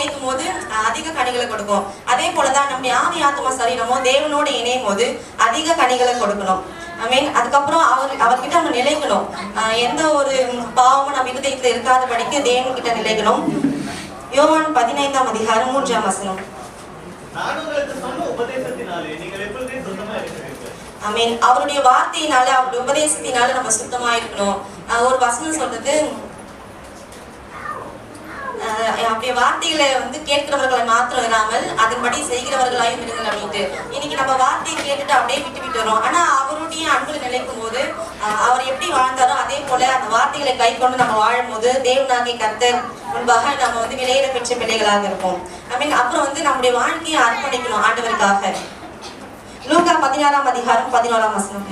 நிலைக்கும் போது அதிக கனிகளை கொடுக்கும். அதே போலதான் நம்முடைய ஆவி ஆத்மா சரீரமோ தேவனோடு இணையும் போது அதிக கனிகளை கொடுக்கணும். அதுக்கப்புறம் அவர்கிட்ட நம்ம நிலைக்கணும். எந்த ஒரு பாவமும் நம்ம இருதயத்துல இருக்காதபடிக்கு தேவன் கிட்ட நிலைக்கணும். யோவான் 15ஆம் அதிகாரம் 3ஆம் வசனம். அவருடைய வார்த்தையினால அவருடைய உபதேசத்தினால நம்ம சுத்தமா இருக்கணும். ஒரு வசனம் சொல்றது, அப்படியே வார்த்தைகளை கேட்கிறவர்களை மாத்திரம் இராமல் அதன்படி செய்கிறவர்களாயும் இருங்கள் அப்படின்ட்டு. இன்னைக்கு நம்ம வார்த்தையை கேட்டுட்டு அப்படியே விட்டு வரோம். ஆனா அவருடைய அன்புல நிலைக்கும் போது அவர் எப்படி வாழ்ந்தாரோ அதே போல அந்த வார்த்தைகளை கை கொண்டு நம்ம வாழும் போது தேவனாகிய கர்த்தர் முன்பாக நம்ம விலையிட பெற்ற பிள்ளைகளாக இருப்போம். அப்புறம் நம்முடைய வாழ்க்கையை அர்ப்பணிக்கணும் ஆண்டவருக்காக. லூக்கா 16ஆம் அதிகாரம் 11ஆம் வசனம்.